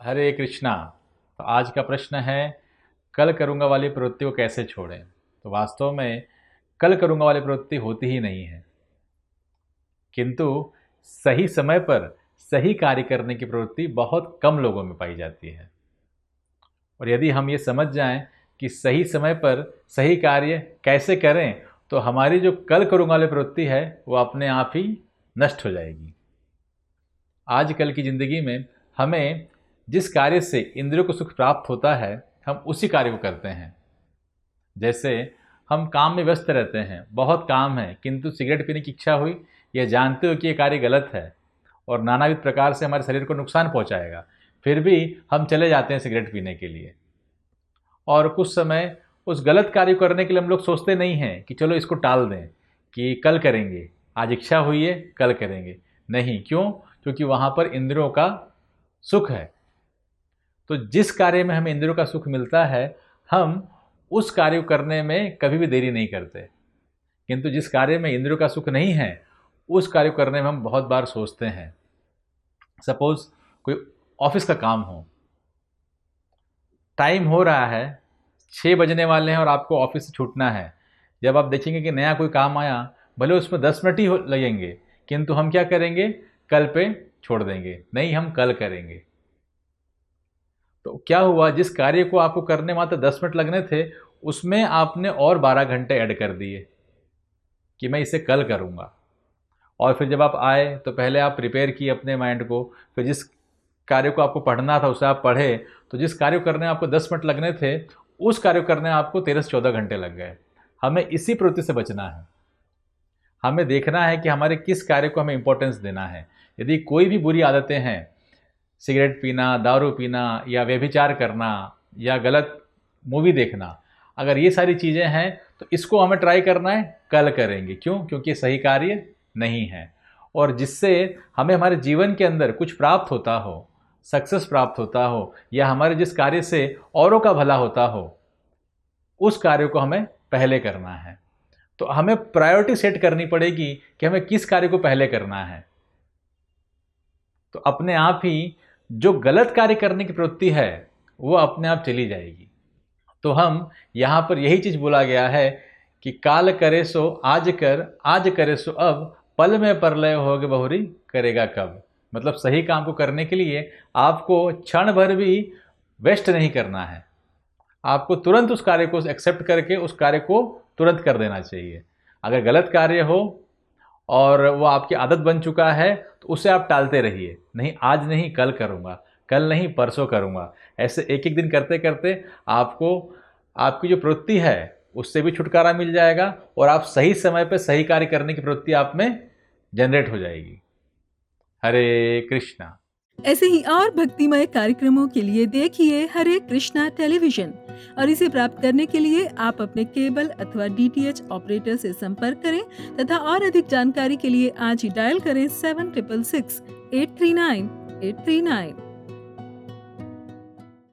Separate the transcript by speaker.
Speaker 1: हरे कृष्णा। तो आज का प्रश्न है, कल करूँगा वाली प्रवृत्ति को कैसे छोड़ें। तो वास्तव में कल करूँगा वाली प्रवृत्ति होती ही नहीं है, किंतु सही समय पर सही कार्य करने की प्रवृत्ति बहुत कम लोगों में पाई जाती है। और यदि हम ये समझ जाएं कि सही समय पर सही कार्य कैसे करें, तो हमारी जो कल करूँगा वाली प्रवृत्ति है वो अपने आप ही नष्ट हो जाएगी। आजकल की ज़िंदगी में हमें जिस कार्य से इंद्रियों को सुख प्राप्त होता है, हम उसी कार्य को करते हैं। जैसे हम काम में व्यस्त रहते हैं, बहुत काम है, किंतु सिगरेट पीने की इच्छा हुई, यह जानते हो कि ये कार्य गलत है और नानाविध प्रकार से हमारे शरीर को नुकसान पहुंचाएगा, फिर भी हम चले जाते हैं सिगरेट पीने के लिए। और कुछ समय उस गलत कार्य को करने के लिए हम लोग सोचते नहीं हैं कि चलो इसको टाल दें, कि कल करेंगे, आज इच्छा हुई है कल करेंगे। नहीं, क्यों? क्योंकि वहाँ पर इंद्रियों का सुख है। तो जिस कार्य में हमें इंद्रियों का सुख मिलता है, हम उस कार्य को करने में कभी भी देरी नहीं करते, किंतु जिस कार्य में इंद्रियों का सुख नहीं है, उस कार्य को करने में हम बहुत बार सोचते हैं। सपोज कोई ऑफिस का काम हो, टाइम हो रहा है, 6 बजने वाले हैं और आपको ऑफिस से छूटना है। जब आप देखेंगे कि नया कोई काम आया, भले उसमें 10 मिनट ही लगेंगे, किंतु हम क्या करेंगे? कल पे छोड़ देंगे, नहीं हम कल करेंगे। तो क्या हुआ, जिस कार्य को आपको करने मात्र 10 मिनट लगने थे, उसमें आपने और 12 घंटे ऐड कर दिए कि मैं इसे कल करूँगा। और फिर जब आप आए तो पहले आप प्रिपेयर किए अपने माइंड को, फिर जिस कार्य को आपको पढ़ना था उसे आप पढ़े, तो जिस कार्य को करने में आपको 10 मिनट लगने थे, उस कार्य को करने में आपको 13 से 14 घंटे लग गए। हमें इसी प्रवृत्ति से बचना है। हमें देखना है कि हमारे किस कार्य को हमें इंपॉर्टेंस देना है। यदि कोई भी बुरी आदतें हैं, सिगरेट पीना, दारू पीना या व्यभिचार करना या गलत मूवी देखना, अगर ये सारी चीज़ें हैं तो इसको हमें ट्राई करना है, कल करेंगे। क्यों? क्योंकि सही कार्य नहीं है। और जिससे हमें हमारे जीवन के अंदर कुछ प्राप्त होता हो, सक्सेस प्राप्त होता हो, या हमारे जिस कार्य से औरों का भला होता हो, उस कार्य को हमें पहले करना है। तो हमें प्रायोरिटी सेट करनी पड़ेगी कि हमें किस कार्य को पहले करना है। तो अपने आप ही जो गलत कार्य करने की प्रवृत्ति है वो अपने आप चली जाएगी। तो हम यहाँ पर यही चीज़ बोला गया है कि काल करे सो आज कर, आज करे सो अब, पल में परलय होगे बहुरी करेगा कब। मतलब सही काम को करने के लिए आपको क्षण भर भी वेस्ट नहीं करना है। आपको तुरंत उस कार्य को एक्सेप्ट करके उस कार्य को तुरंत कर देना चाहिए। अगर गलत कार्य हो और वो आपकी आदत बन चुका है तो उसे आप टालते रहिए, नहीं आज नहीं कल करूँगा, कल नहीं परसों करूँगा। ऐसे एक एक दिन करते करते आपको आपकी जो प्रवृत्ति है उससे भी छुटकारा मिल जाएगा और आप सही समय पर सही कार्य करने की प्रवृत्ति आप में जनरेट हो जाएगी। हरे कृष्णा।
Speaker 2: ऐसे ही और भक्तिमय कार्यक्रमों के लिए देखिए हरे कृष्णा टेलीविजन और इसे प्राप्त करने के लिए आप अपने केबल अथवा डीटीएच ऑपरेटर से संपर्क करें तथा और अधिक जानकारी के लिए आज ही डायल करें 7666 839 839।